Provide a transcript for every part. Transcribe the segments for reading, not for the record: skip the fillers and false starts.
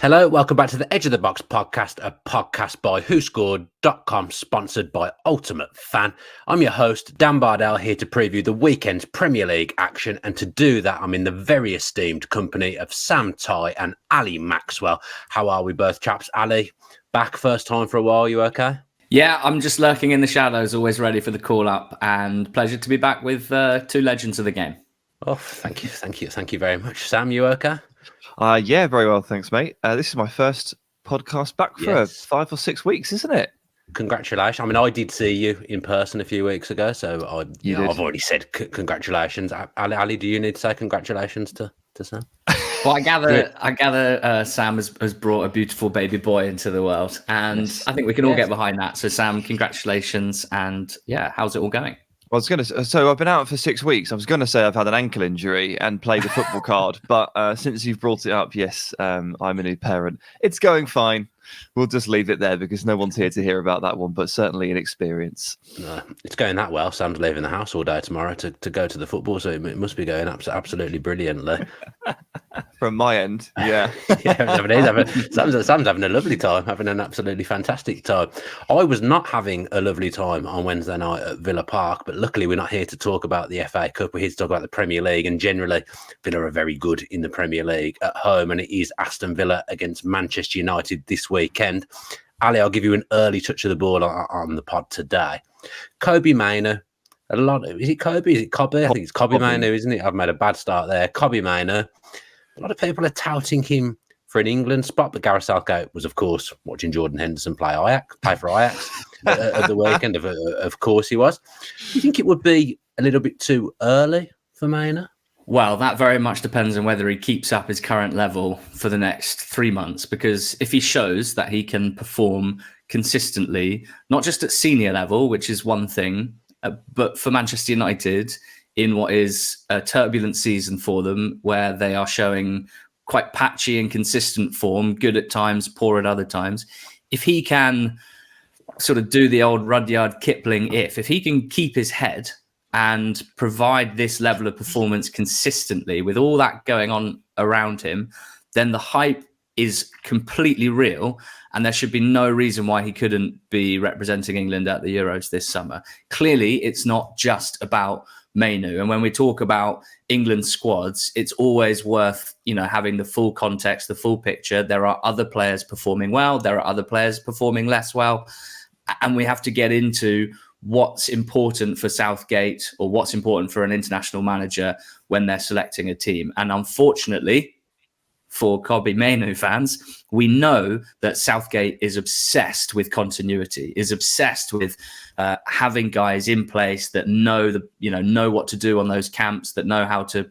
Hello, welcome back to the Edge of the Box podcast, a podcast by WhoScored.com, sponsored by UltimateFan. I'm your host, Dan Bardell, here to preview the weekend's Premier League action. And to do that, I'm in the very esteemed company of Sam Tighe and Ali Maxwell. How are we both, chaps? Ali, back first time for a while. You okay? Yeah, I'm just lurking in the shadows, always ready for the call up, and pleasure to be back with two legends of the game. Oh, thank you very much. Sam, you okay? Yeah, very well, thanks, mate. This is my first podcast back for 5 or 6 weeks, isn't it? Congratulations. I mean, I did see you in person a few weeks ago, so I've already said congratulations. Ali, do you need to say congratulations to Sam? Well, I gather Sam has brought a beautiful baby boy into the world, and I think we can all get behind that. So, Sam, congratulations, and how's it all going? So I've been out for 6 weeks. I was going to say I've had an ankle injury and played the football card, but since you've brought it up, yes, I'm a new parent. It's going fine. We'll just leave it there because no one's here to hear about that one, but certainly an experience. No, it's going that well. Sam's leaving the house all day tomorrow to go to the football, so it must be going absolutely brilliantly. From my end, yeah. Sam's having a lovely time, having an absolutely fantastic time. I was not having a lovely time on Wednesday night at Villa Park, but luckily we're not here to talk about the FA Cup. We're here to talk about the Premier League, and generally Villa are very good in the Premier League at home, and it is Aston Villa against Manchester United this weekend. Ali, I'll give you an early touch of the ball on the pod today. Kobbie Mainoo. Is it Kobbie? Is it Kobbie? I think it's Kobbie Mainoo, isn't it? I've made a bad start there. Kobbie Mainoo. A lot of people are touting him for an England spot, but Gareth Southgate was, of course, watching Jordan Henderson play for Ajax at the weekend. Of course he was. Do you think it would be a little bit too early for Mainoo? Well, that very much depends on whether he keeps up his current level for the next 3 months, because if he shows that he can perform consistently, not just at senior level, which is one thing, but for Manchester United in what is a turbulent season for them, where they are showing quite patchy and consistent form, good at times, poor at other times. If he can sort of do the old Rudyard Kipling, if he can keep his head and provide this level of performance consistently with all that going on around him, then the hype is completely real, and there should be no reason why he couldn't be representing England at the Euros this summer. Clearly, it's not just about Mainoo. And when we talk about England squads, it's always worth, having the full context, the full picture. There are other players performing well. There are other players performing less well. And we have to get into what's important for Southgate or what's important for an international manager when they're selecting a team. And unfortunately, for Kobbie Mainoo fans, we know that Southgate is obsessed with continuity, is obsessed with having guys in place that know what to do on those camps, that know how to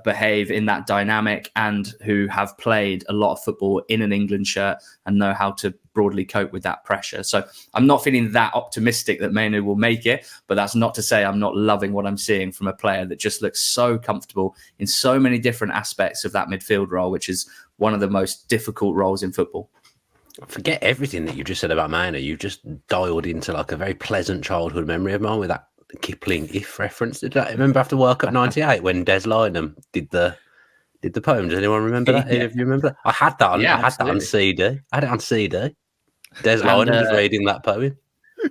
behave in that dynamic, and who have played a lot of football in an England shirt and know how to broadly cope with that pressure. So I'm not feeling that optimistic that Mainoo will make it, but that's not to say I'm not loving what I'm seeing from a player that just looks so comfortable in so many different aspects of that midfield role, which is one of the most difficult roles in football. Forget everything that you just said about Mainoo. You just dialed into like a very pleasant childhood memory of mine with that Kipling if reference. Did I remember after World Cup '98 when Des Lynam did the poem? Does anyone remember that? If you remember that? I had that on CD. I had it on CD. Des Lynam was reading that poem.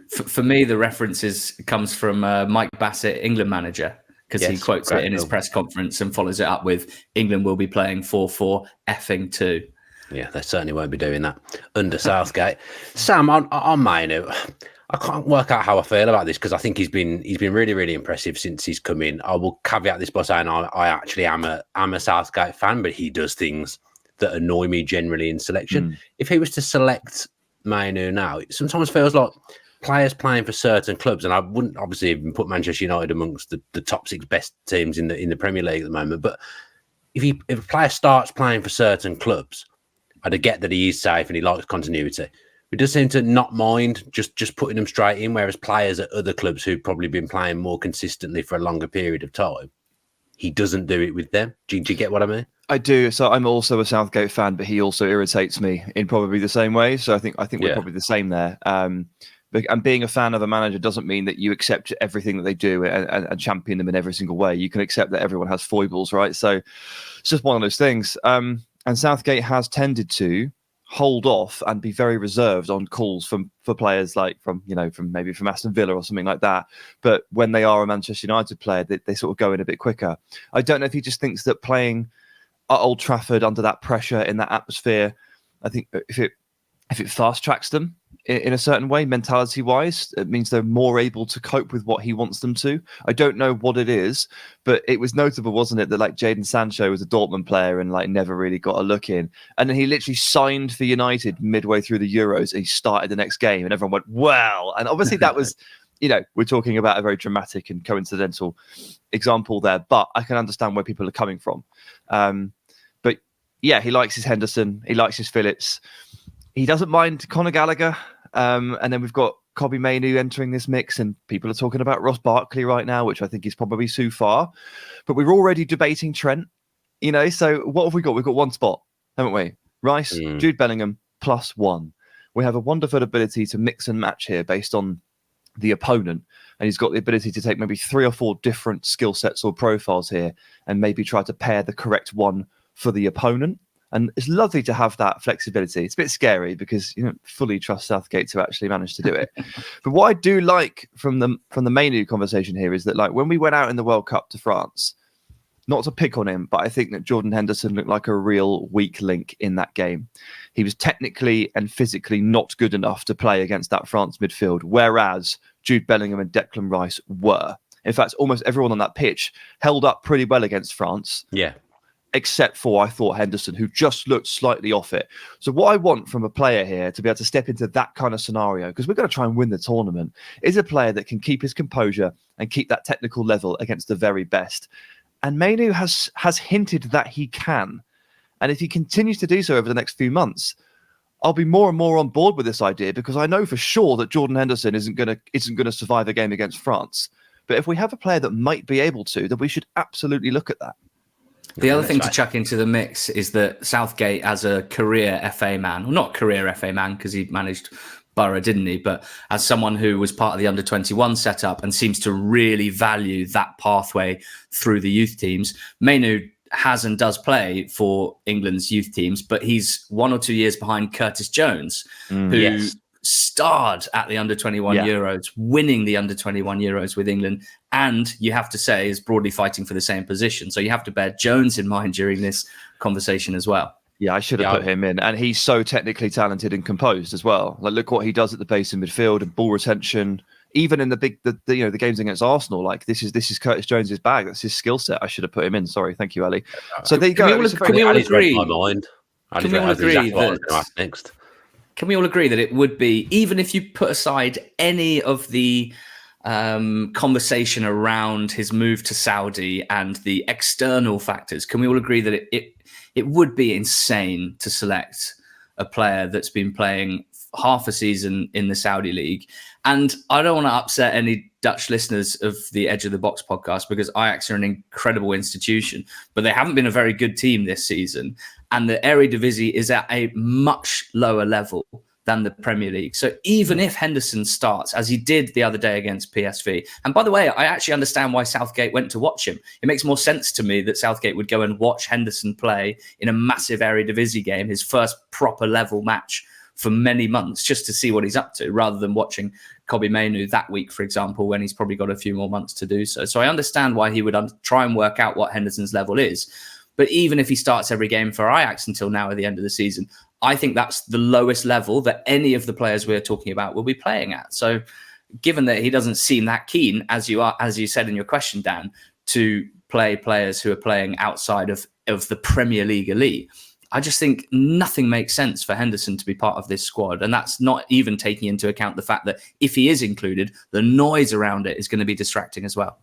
For me, the reference comes from Mike Bassett, England manager, because he quotes it in his press conference and follows it up with England will be playing 4-4 effing 2. Yeah, they certainly won't be doing that under Southgate. Sam, on Mainoo, I can't work out how I feel about this because I think he's been really, really impressive since he's come in. I will caveat this by saying I actually am a Southgate fan, but he does things that annoy me generally in selection. If he was to select Mainoo now, it sometimes feels like players playing for certain clubs, and I wouldn't obviously even put Manchester United amongst the top 6 best teams in the Premier League at the moment. But if a player starts playing for certain clubs, I'd get that he is safe and he likes continuity. He does seem to not mind just putting them straight in, whereas players at other clubs who've probably been playing more consistently for a longer period of time, he doesn't do it with them. Do you get what I mean? I do. So I'm also a Southgate fan, but he also irritates me in probably the same way. So I think we're probably the same there. And being a fan of a manager doesn't mean that you accept everything that they do and champion them in every single way. You can accept that everyone has foibles, right? So it's just one of those things. And Southgate has tended to hold off and be very reserved on calls for players like from Aston Villa or something like that. But when they are a Manchester United player, they sort of go in a bit quicker. I don't know if he just thinks that playing at Old Trafford under that pressure in that atmosphere, I think if it fast tracks them in a certain way, mentality wise, it means they're more able to cope with what he wants them to. I don't know what it is, but it was notable, wasn't it, that like Jadon Sancho was a Dortmund player and like never really got a look in. And then he literally signed for United midway through the Euros and he started the next game and everyone went, wow. And obviously that was, we're talking about a very dramatic and coincidental example there, but I can understand where people are coming from. But yeah, he likes his Henderson. He likes his Phillips. He doesn't mind Conor Gallagher. And then we've got Kobbie Mainoo entering this mix, and people are talking about Ross Barkley right now, which I think is probably too far. But we're already debating Trent, so what have we got? We've got one spot, haven't we? Rice, Jude Bellingham, +1. We have a wonderful ability to mix and match here based on the opponent. And he's got the ability to take maybe 3 or 4 different skill sets or profiles here and maybe try to pair the correct one for the opponent. And it's lovely to have that flexibility. It's a bit scary because you don't fully trust Southgate to actually manage to do it. But what I do like from the Mainoo conversation here is that, like, when we went out in the World Cup to France, not to pick on him, but I think that Jordan Henderson looked like a real weak link in that game. He was technically and physically not good enough to play against that France midfield, whereas Jude Bellingham and Declan Rice were. In fact, almost everyone on that pitch held up pretty well against France. Yeah. Except for, I thought, Henderson, who just looked slightly off it. So what I want from a player here to be able to step into that kind of scenario, because we're going to try and win the tournament, is a player that can keep his composure and keep that technical level against the very best. And Mainoo has hinted that he can. And if he continues to do so over the next few months, I'll be more and more on board with this idea, because I know for sure that Jordan Henderson isn't going to survive a game against France. But if we have a player that might be able to, then we should absolutely look at that. The other thing to chuck into the mix is that Southgate, as a career FA man, well, not career FA man because he managed Borough, didn't he? But as someone who was part of the under-21 setup and seems to really value that pathway through the youth teams, Mainoo has and does play for England's youth teams, but he's 1 or 2 years behind Curtis Jones, who starred at the under-21 Euros, winning the under-21 Euros with England, and you have to say is broadly fighting for the same position. So you have to bear Jones in mind during this conversation as well. Yeah, I should have put him in. And he's so technically talented and composed as well. Like, look what he does at the base in midfield and ball retention. Even in the games against Arsenal, like this is Curtis Jones's bag. That's his skill set. I should have put him in. Sorry, thank you, Ali. So there you go. Can we all agree? Can we all agree that? Can we all agree that it would be, even if you put aside any of the conversation around his move to Saudi and the external factors, can we all agree that it would be insane to select a player that's been playing half a season in the Saudi league? And I don't want to upset any Dutch listeners of the Edge of the Box podcast, because Ajax are an incredible institution, but they haven't been a very good team this season. And the Eredivisie is at a much lower level than the Premier League. So even if Henderson starts, as he did the other day against PSV, and by the way, I actually understand why Southgate went to watch him. It makes more sense to me that Southgate would go and watch Henderson play in a massive Eredivisie game, his first proper level match for many months, just to see what he's up to, rather than watching Kobbie Mainoo that week, for example, when he's probably got a few more months to do so. So I understand why he would try and work out what Henderson's level is. But even if he starts every game for Ajax until now at the end of the season, I think that's the lowest level that any of the players we're talking about will be playing at. So given that he doesn't seem that keen, as you said in your question, Dan, to play players who are playing outside of the Premier League elite, I just think nothing makes sense for Henderson to be part of this squad. And that's not even taking into account the fact that if he is included, the noise around it is going to be distracting as well.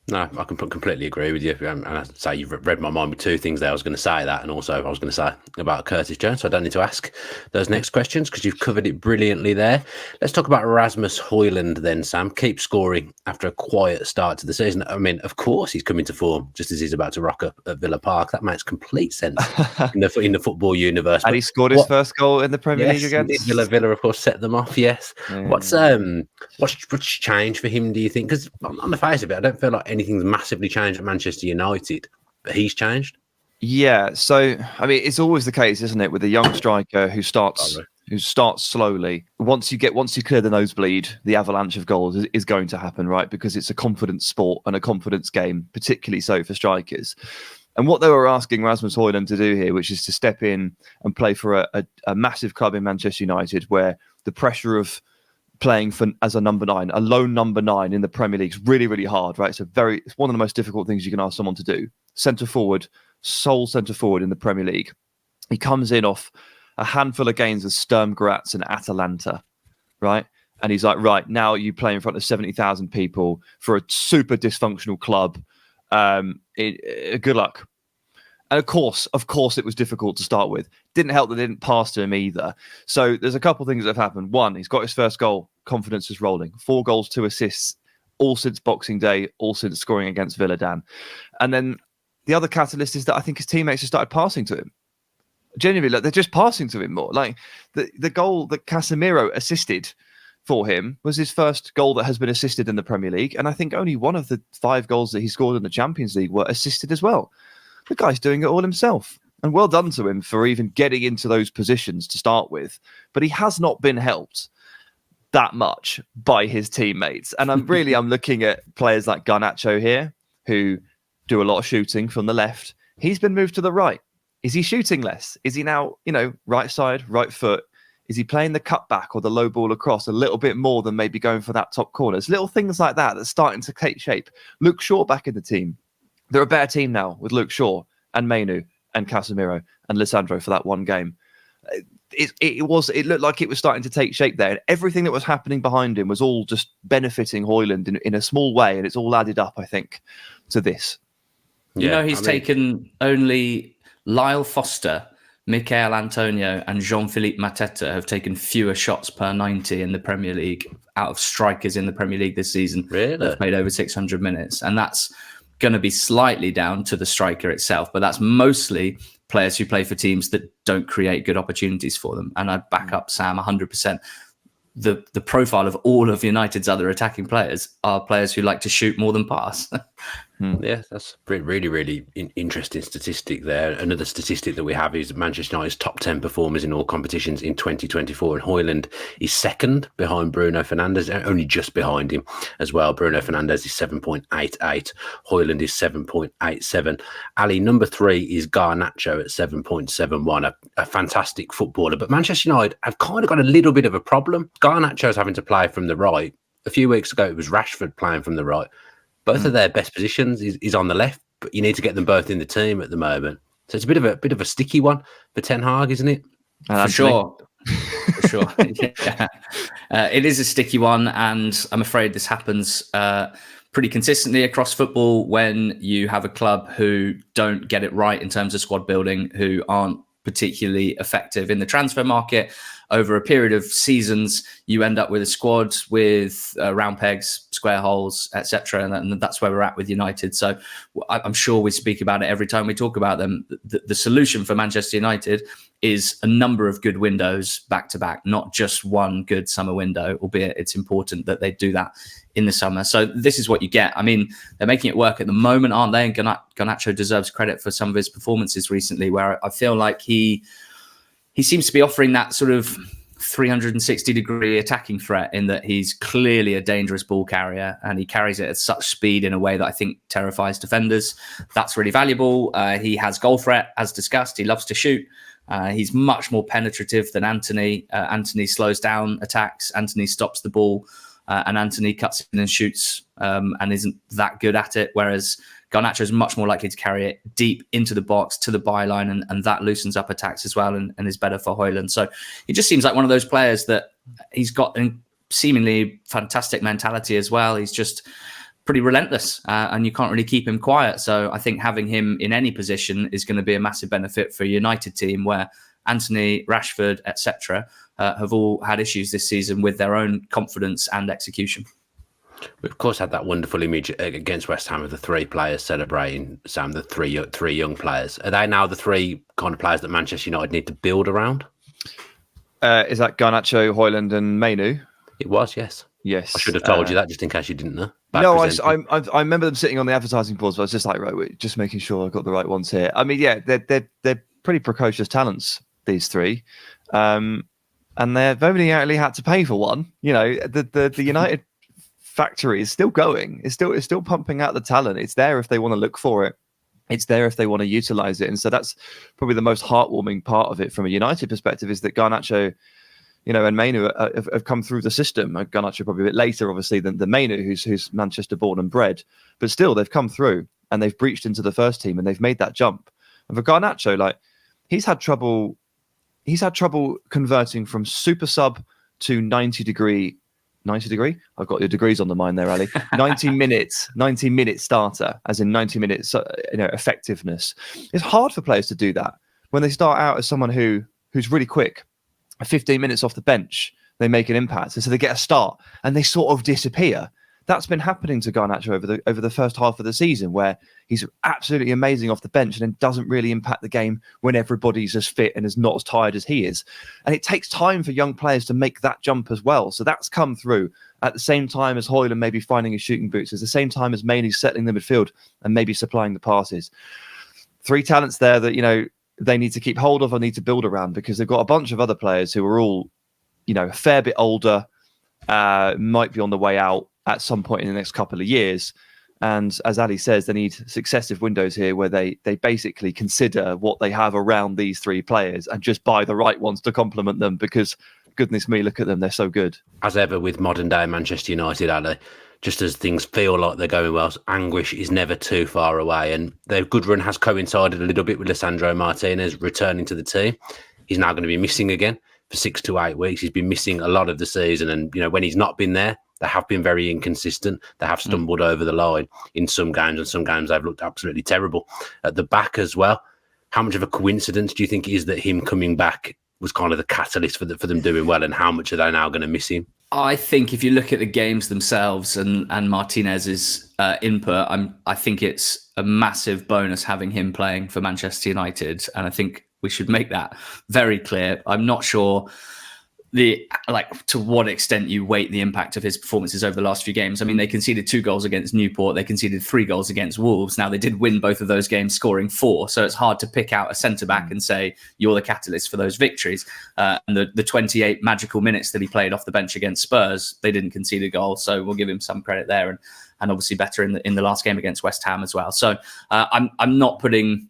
No, I can completely agree with you. And I say you've read my mind with two things there. I was going to say that, and also I was going to say about Curtis Jones. So I don't need to ask those next questions because you've covered it brilliantly there. Let's talk about Rasmus Hojlund then, Sam. Keep scoring after a quiet start to the season. I mean, of course, he's coming to form just as he's about to rock up at Villa Park. That makes complete sense in the football universe. And he scored his first goal in the Premier League against Villa, of course, set them off. Yes. Yeah. What's changed for him, do you think? Because on the face of it, I don't feel like anything's massively changed at Manchester United, but he's changed. Yeah, so I mean, it's always the case, isn't it, with a young striker who starts slowly. Once you clear the nosebleed, the avalanche of goals is going to happen, right? Because it's a confidence sport and a confidence game, particularly so for strikers. And what they were asking Rasmus Hojlund to do here, which is to step in and play for a massive club in Manchester United, where the pressure of playing as a number 9, a lone number 9 in the Premier League is really, really hard, right? It's one of the most difficult things you can ask someone to do. Centre forward, sole centre forward in the Premier League. He comes in off a handful of games with Sturm Graz and Atalanta, right? And he's like, right, now you play in front of 70,000 people for a super dysfunctional club. Good luck. And of course, it was difficult to start with. Didn't help that they didn't pass to him either. So there's a couple of things that have happened. One, he's got his first goal. Confidence is rolling. 4 goals, 2 assists, all since Boxing Day, all since scoring against Villa, Dan. And then the other catalyst is that I think his teammates have started passing to him. Genuinely, like, they're just passing to him more. Like the goal that Casemiro assisted for him was his first goal that has been assisted in the Premier League. And I think only one of the 5 goals that he scored in the Champions League were assisted as well. The guy's doing it all himself. And well done to him for even getting into those positions to start with. But he has not been helped that much by his teammates. And I'm looking at players like Garnacho here, who do a lot of shooting from the left. He's been moved to the right. Is he shooting less? Is he now, right side, right foot? Is he playing the cutback or the low ball across a little bit more than maybe going for that top corner? It's little things like that that's starting to take shape. Luke Shaw back in the team. They're a better team now with Luke Shaw and Mainoo and Casemiro and Lisandro for that one game. It looked like it was starting to take shape there. And everything that was happening behind him was all just benefiting Hojlund in a small way. And it's all added up, I think, to this. He's taken only Lyle Foster, Mikel Antonio and Jean-Philippe Mateta have taken fewer shots per 90 in the Premier League out of strikers in the Premier League this season. Really? They've played over 600 minutes. And that's going to be slightly down to the striker itself, but that's mostly players who play for teams that don't create good opportunities for them. And I back up Sam 100%. The profile of all of United's other attacking players are players who like to shoot more than pass. Yeah, that's really, really interesting statistic there. Another statistic that we have is Manchester United's top 10 performers in all competitions in 2024. And Hojlund is second behind Bruno Fernandes, only just behind him as well. Bruno Fernandes is 7.88. Hojlund is 7.87. Ali, number 3 is Garnacho at 7.71, a fantastic footballer. But Manchester United have kind of got a little bit of a problem. Garnacho's having to play from the right. A few weeks ago, it was Rashford playing from the right. Both of their best positions is on the left, but you need to get them both in the team at the moment. So it's a bit of a sticky one for Ten Hag, isn't it? For sure. Yeah. It is a sticky one, and I'm afraid this happens pretty consistently across football when you have a club who don't get it right in terms of squad building, who aren't particularly effective in the transfer market. Over a period of seasons, you end up with a squad with round pegs, square holes, etc. And that's where we're at with United. So I'm sure we speak about it every time we talk about them. The solution for Manchester United is a number of good windows back to back, not just one good summer window, albeit it's important that they do that in the summer. So this is what you get. I mean, they're making it work at the moment, aren't they? And Garnacho deserves credit for some of his performances recently, where I feel like he seems to be offering that sort of 360-degree attacking threat, in that he's clearly a dangerous ball carrier and he carries it at such speed in a way that I think terrifies defenders. That's really valuable. He has goal threat, as discussed. He loves to shoot. He's much more penetrative than Antony. Antony slows down attacks. Antony stops the ball. And Antony cuts in and shoots and isn't that good at it. Whereas Garnacho is much more likely to carry it deep into the box to the byline, and that loosens up attacks as well and is better for Hojlund. So he just seems like one of those players that he's got a seemingly fantastic mentality as well. He's just pretty relentless and you can't really keep him quiet. So I think having him in any position is going to be a massive benefit for a United team where Antony, Rashford, etc. Have all had issues this season with their own confidence and execution. We, of course, had that wonderful image against West Ham of the 3 players celebrating, Sam, the three young players. Are they now the 3 kind of players that Manchester United need to build around? Is that Garnacho, Hojlund and Mainoo? It was, yes. Yes. I should have told you that just in case you didn't know. I remember them sitting on the advertising boards, but I was just like, right, just making sure I got the right ones here. I mean, yeah, they're pretty precocious talents, these three. And they've only actually had to pay for one. You know, the United factory is still going. It's still pumping out the talent. It's there if they want to look for it. It's there if they want to utilize it. And so that's probably the most heartwarming part of it from a United perspective, is that Garnacho, you know, and Mainoo have come through the system. Garnacho probably a bit later, obviously, than Mainoo, who's Manchester born and bred. But still, they've come through and they've breached into the first team and they've made that jump. And for Garnacho, like, he's had trouble converting from super sub to 90 degree. I've got your degrees on the mind there, Ali. 90 minute starter, as in 90 minutes, effectiveness. It's hard for players to do that when they start out as someone who's really quick. 15 minutes off the bench, they make an impact, and so they get a start and they sort of disappear. That's been happening to Garnacho over the first half of the season, where he's absolutely amazing off the bench and then doesn't really impact the game when everybody's as fit and as not as tired as he is. And it takes time for young players to make that jump as well. So that's come through at the same time as Hojlund maybe finding his shooting boots, at the same time as Mainoo settling the midfield and maybe supplying the passes. Three talents there that, you know, they need to keep hold of or need to build around, because they've got a bunch of other players who are all, you know, a fair bit older, might be on the way out at some point in the next couple of years. And as Ali says, they need successive windows here where they basically consider what they have around these three players and just buy the right ones to complement them, because goodness me, look at them, they're so good. As ever with modern day Manchester United, Ali, just as things feel like they're going well, anguish is never too far away. And their good run has coincided a little bit with Lisandro Martinez returning to the team. He's now going to be missing again for 6 to 8 weeks. He's been missing a lot of the season. And, you know, when he's not been there, they have been very inconsistent. They have stumbled over the line in some games, and some games they've looked absolutely terrible. At the back as well, how much of a coincidence do you think it is that him coming back was kind of the catalyst for them doing well, and how much are they now going to miss him? I think if you look at the games themselves and Martinez's input, I think it's a massive bonus having him playing for Manchester United. And I think we should make that very clear. I'm not sure to what extent you weight the impact of his performances over the last few games. I mean, they conceded 2 goals against Newport. They conceded 3 goals against Wolves. Now, they did win both of those games, scoring 4. So it's hard to pick out a centre-back and say, you're the catalyst for those victories. And the 28 magical minutes that he played off the bench against Spurs, they didn't concede a goal. So we'll give him some credit there. And obviously better in the last game against West Ham as well. So I'm not putting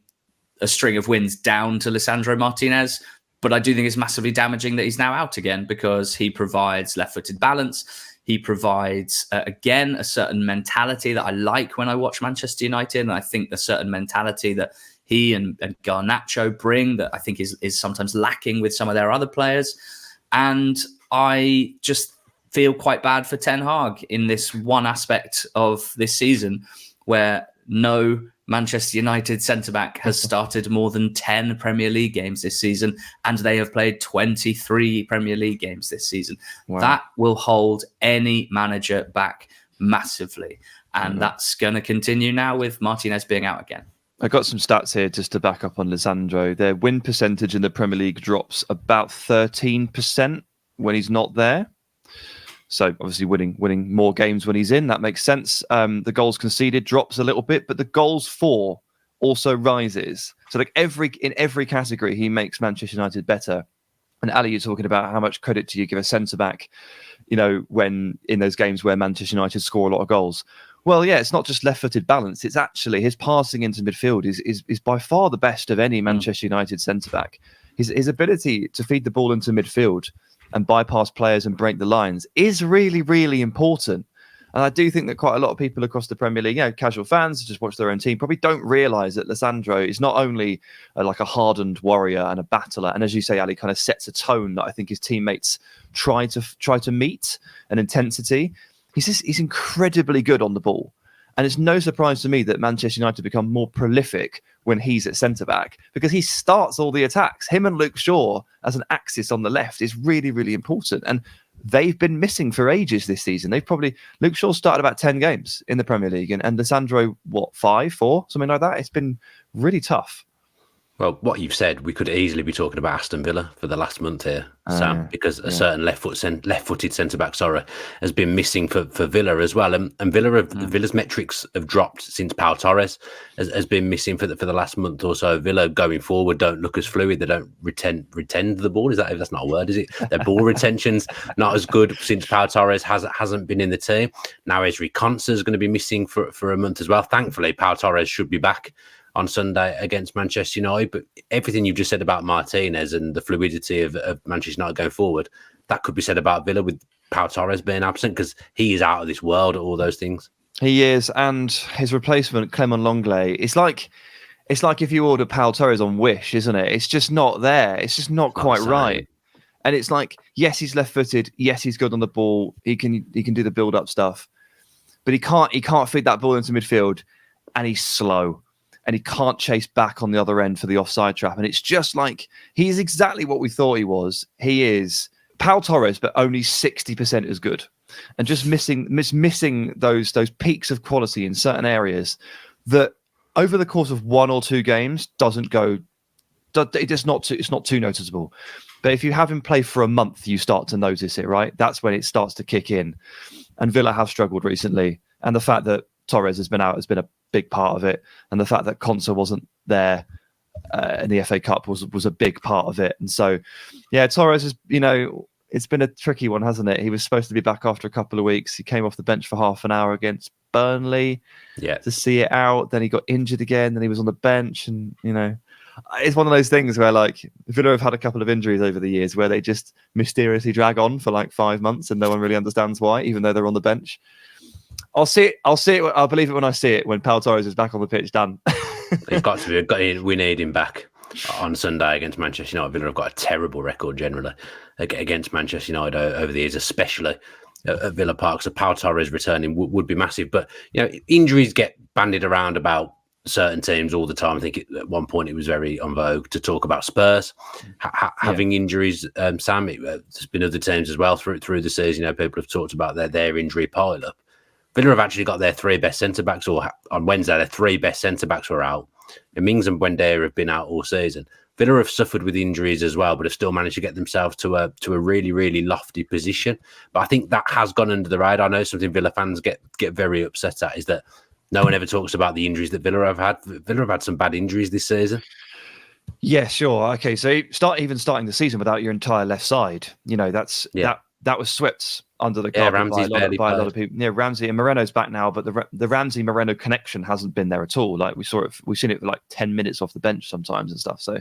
a string of wins down to Lisandro Martinez, but I do think it's massively damaging that he's now out again, because he provides left-footed balance. He provides, again, a certain mentality that I like when I watch Manchester United. And I think the certain mentality that he and Garnacho bring that I think is sometimes lacking with some of their other players. And I just feel quite bad for Ten Hag in this one aspect of this season where no Manchester United centre-back has started more than 10 Premier League games this season, and they have played 23 Premier League games this season. Wow. That will hold any manager back massively, and that's going to continue now with Martinez being out again. I got some stats here just to back up on Lisandro. Their win percentage in the Premier League drops about 13% when he's not there. So obviously winning more games when he's in, that makes sense. The goals conceded drops a little bit, but the goals for also rises. So like in every category, he makes Manchester United better. And Ali, you're talking about how much credit do you give a centre-back, you know, when in those games where Manchester United score a lot of goals. Well, yeah, it's not just left-footed balance. It's actually his passing into midfield is by far the best of any Manchester United centre-back. His ability to feed the ball into midfield and bypass players and break the lines is really, really important. And I do think that quite a lot of people across the Premier League, you know, casual fans who just watch their own team, probably don't realise that Lisandro is not only like a hardened warrior and a battler, and as you say, Ali, kind of sets a tone that I think his teammates try to meet, an intensity. He's incredibly good on the ball. And it's no surprise to me that Manchester United become more prolific when he's at centre-back, because he starts all the attacks. Him and Luke Shaw as an axis on the left is really, really important. And they've been missing for ages this season. Luke Shaw started about 10 games in the Premier League, and Lisandro, 5, 4, something like that? It's been really tough. Well, what you've said, we could easily be talking about Aston Villa for the last month here, Sam, because a certain left-footed centre-back, has been missing for Villa as well, and Villa's metrics have dropped since Pau Torres has been missing for the last month or so. Villa going forward don't look as fluid. They don't retain the ball. That's not a word, is it? Their ball retention's not as good since Pau Torres hasn't been in the team. Now Ezri Konsa is going to be missing for a month as well. Thankfully, Pau Torres should be back on Sunday against Manchester United. But everything you've just said about Martinez and the fluidity of Manchester United going forward, that could be said about Villa with Pau Torres being absent, because he is out of this world at all those things. He is, and his replacement, Clement Longley, it's like if you order Pau Torres on Wish, isn't it? It's just not there. It's just not quite right. And it's like, yes, he's left-footed. Yes, he's good on the ball. He can do the build-up stuff, but he can't feed that ball into midfield, and he's slow. And he can't chase back on the other end for the offside trap. And it's just like, he's exactly what we thought he was. He is Pau Torres, but only 60% as good. And just missing those peaks of quality in certain areas that over the course of one or two games it's not too noticeable. But if you have him play for a month, you start to notice it, right? That's when it starts to kick in. And Villa have struggled recently. And the fact that Torres has been out has been a big part of it, and the fact that Konsa wasn't there in the FA Cup was a big part of it. And so, yeah, Torres is, it's been a tricky one, hasn't it? He was supposed to be back after a couple of weeks. He came off the bench for half an hour against Burnley to see it out. Then he got injured again. Then he was on the bench, and it's one of those things where, like, Villa have had a couple of injuries over the years where they just mysteriously drag on for like 5 months and no one really understands why, even though they're on the bench. I'll see it. I'll believe it when I see it. When Pau Torres is back on the pitch, Dan. He's got to be. We need him back on Sunday against Manchester United. Villa have got a terrible record generally against Manchester United over the years, especially at Villa Park. So Pau Torres returning would be massive. But injuries get bandied around about certain teams all the time. I think at one point it was very en vogue to talk about Spurs having injuries. Sam, there's been other teams as well through the season. People have talked about their injury pile up. Villa have actually got their three best centre-backs, or on Wednesday, their three best centre-backs were out. And Mings and Buendia have been out all season. Villa have suffered with injuries as well, but have still managed to get themselves to a really, really lofty position. But I think that has gone under the radar. I know something Villa fans get very upset at is that no one ever talks about the injuries that Villa have had. Villa have had some bad injuries this season. Yeah, sure. Okay, so starting the season without your entire left side, that was swept under the carpet by a lot of people. Yeah, Ramsey and Moreno's back now, but the Ramsey-Moreno connection hasn't been there at all. Like we've seen it for like 10 minutes off the bench sometimes and stuff. So,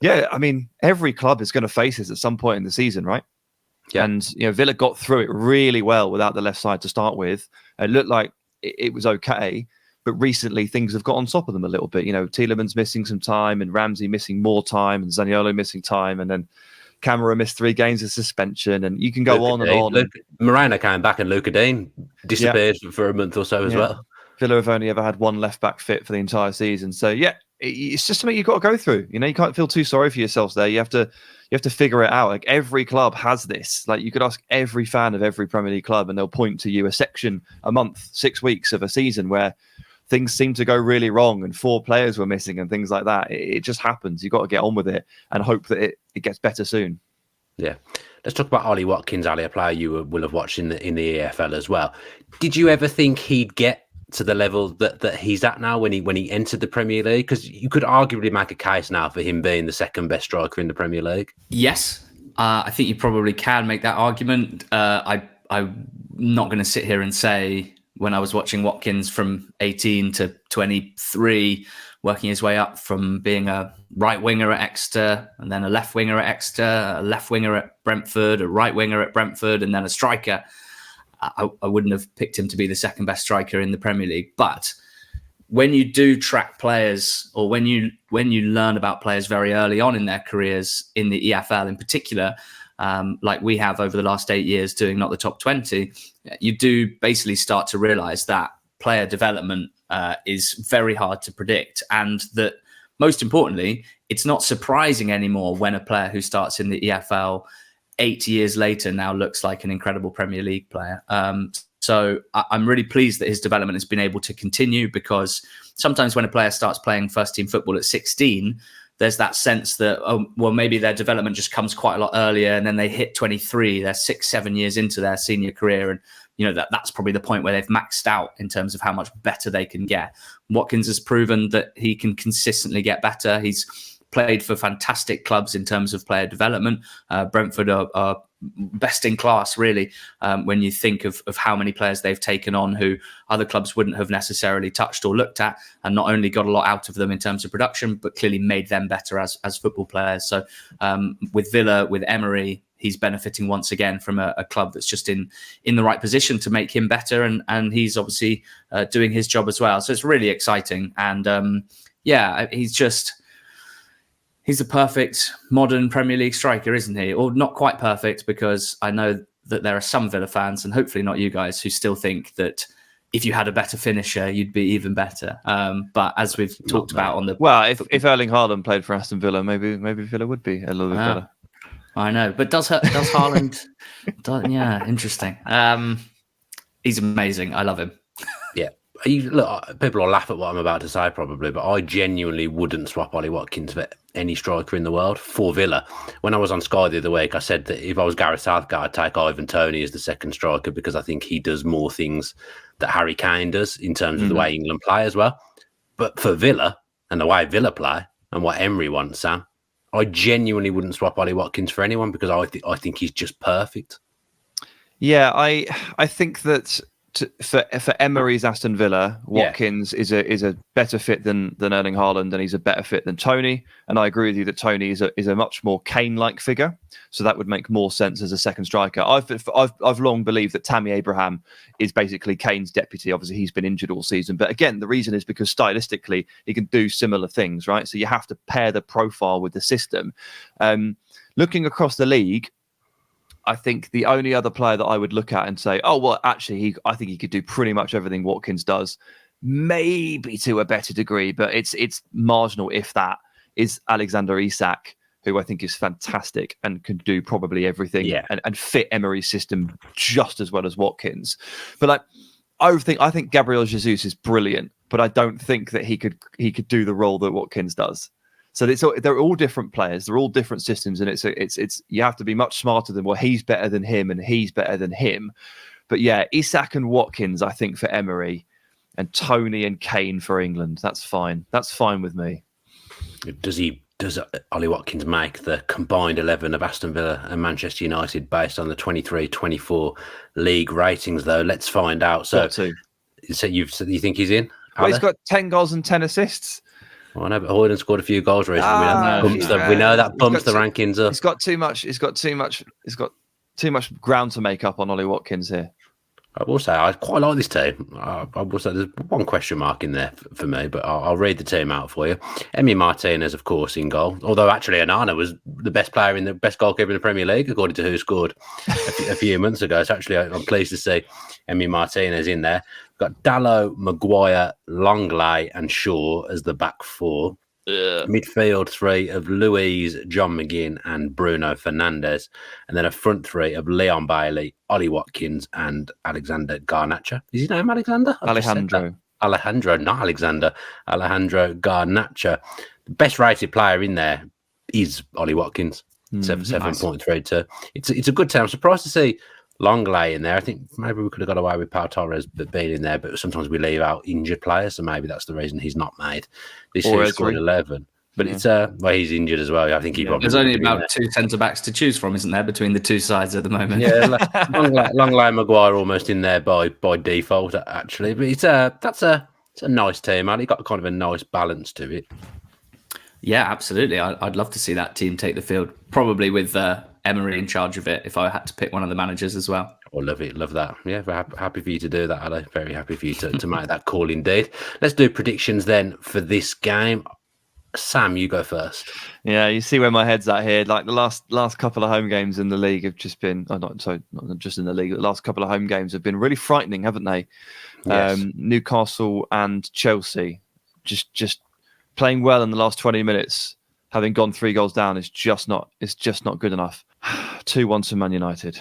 yeah, I mean, every club is going to face this at some point in the season, right? Yeah. And Villa got through it really well without the left side to start with. It looked like it was okay, but recently things have got on top of them a little bit. Tielemans missing some time, and Ramsey missing more time, and Zaniolo missing time, and then Camara missed 3 games of suspension, and you can go on and on. Moreno came back, and Luca Dean disappeared for a month or so as well. Villa have only ever had one left back fit for the entire season, so yeah, it's just something you've got to go through. You can't feel too sorry for yourselves there. You have to figure it out. Like every club has this. Like you could ask every fan of every Premier League club, and they'll point to you a section, a month, 6 weeks of a season where things seem to go really wrong and 4 players were missing and things like that. It just happens. You've got to get on with it and hope that it gets better soon. Yeah. Let's talk about Ollie Watkins, Ali, a player you will have watched in the EFL as well. Did you ever think he'd get to the level that he's at now when he entered the Premier League? Because you could arguably make a case now for him being the second best striker in the Premier League. Yes. I think you probably can make that argument. I'm not going to sit here and say, when I was watching Watkins from 18 to 23, working his way up from being a right winger at Exeter, and then a left winger at Exeter, a left winger at Brentford, a right winger at Brentford, and then a striker, I wouldn't have picked him to be the second best striker in the Premier League. But when you do track players, or when you learn about players very early on in their careers in the EFL in particular, like we have over the last 8 years doing Not the Top 20, you do basically start to realize that player development is very hard to predict, and that most importantly, it's not surprising anymore when a player who starts in the EFL 8 years later now looks like an incredible Premier League player. So I'm really pleased that his development has been able to continue, because sometimes when a player starts playing first team football at 16, there's that sense that, maybe their development just comes quite a lot earlier, and then they hit 23, they're 6-7 years into their senior career, and that's probably the point where they've maxed out in terms of how much better they can get. Watkins has proven that he can consistently get better. He's played for fantastic clubs in terms of player development. Brentford are best in class, really, when you think of how many players they've taken on who other clubs wouldn't have necessarily touched or looked at, and not only got a lot out of them in terms of production, but clearly made them better as football players. So with Villa, with Emery, he's benefiting once again from a club that's just in the right position to make him better, and he's obviously doing his job as well. So it's really exciting. And he's a perfect modern Premier League striker, isn't he? Or not quite perfect, because I know that there are some Villa fans, and hopefully not you guys, who still think that if you had a better finisher, you'd be even better. But as we've talked about on the... Well, if Erling Haaland played for Aston Villa, maybe Villa would be a little bit better. I know. But does Haaland... yeah, interesting. He's amazing. I love him. Yeah. Look, people will laugh at what I'm about to say probably, but I genuinely wouldn't swap Ollie Watkins for any striker in the world for Villa. When I was on Sky the other week, I said that if I was Gareth Southgate, I'd take Ivan Toney as the second striker, because I think he does more things that Harry Kane does in terms of the way England play as well. But for Villa and the way Villa play and what Emery wants, Sam, I genuinely wouldn't swap Ollie Watkins for anyone, because I think he's just perfect. Yeah, I think that for Emery's Aston Villa, Watkins is a better fit than Erling Haaland, and he's a better fit than Toney. And I agree with you that Toney is a much more Kane-like figure, so that would make more sense as a second striker. I've long believed that Tammy Abraham is basically Kane's deputy. Obviously, he's been injured all season, but again, the reason is because stylistically he can do similar things, right? So you have to pair the profile with the system. Looking across the league, I think the only other player that I would look at and say, actually, I think he could do pretty much everything Watkins does, maybe to a better degree, but it's marginal if that, is Alexander Isak, who I think is fantastic and can do probably everything and fit Emery's system just as well as Watkins. But I think Gabriel Jesus is brilliant, but I don't think that he could do the role that Watkins does. So they're all different players. They're all different systems, and it's you have to be much smarter than, well, he's better than him and he's better than him. But yeah, Isak and Watkins, I think, for Emery, and Toney and Kane for England. That's fine. That's fine with me. Does Ollie Watkins make the combined 11 of Aston Villa and Manchester United based on the 23-24 league ratings, though? Let's find out. So you think he's in? Well, he's got 10 goals and 10 assists. Well, I know, but Hojlund scored a few goals recently. We know that bumps the rankings up. He's got too much ground to make up on Ollie Watkins here. I will say I quite like this team. I will say there's one question mark in there for me, but I'll read the team out for you. Emi Martinez, of course, in goal. Although actually Onana was the best goalkeeper in the Premier League, according to WhoScored a few months ago. So actually, I'm pleased to see Emi Martinez in there. We've got Dalot, Maguire, Longley, and Shaw as the back four. Midfield three of Louise, John McGinn, and Bruno Fernandes, and then a front three of Leon Bailey, Ollie Watkins, and Alexander Garnacho. Is his name Alexander? Alejandro, not Alexander. Alejandro Garnacho. The best rated player in there is Ollie Watkins, 7.32. It's a good team. I'm surprised to see Longley in there. I think maybe we could have got away with Pau Torres being in there, but sometimes we leave out injured players, so maybe that's the reason he's not made. This year he scored 11, but it's he's injured as well. I think he probably. There's only about two centre backs to choose from, isn't there, between the two sides at the moment? Yeah, Longley, Maguire almost in there by default actually, but it's a nice team. Ali got kind of a nice balance to it. Yeah, absolutely. I'd love to see that team take the field, probably with Emery in charge of it, if I had to pick one of the managers as well. Oh, love it. Love that. Yeah, happy for you to do that, Ali. Very happy for you to make that call indeed. Let's do predictions then for this game. Sam, you go first. Yeah, you see where my head's at here. Like the last couple of home games in the league have just been, not just in the league, the last couple of home games have been really frightening, haven't they? Yes. Newcastle and Chelsea just playing well in the last 20 minutes, having gone 3 goals down, is just not good enough. 2-1 to Man United.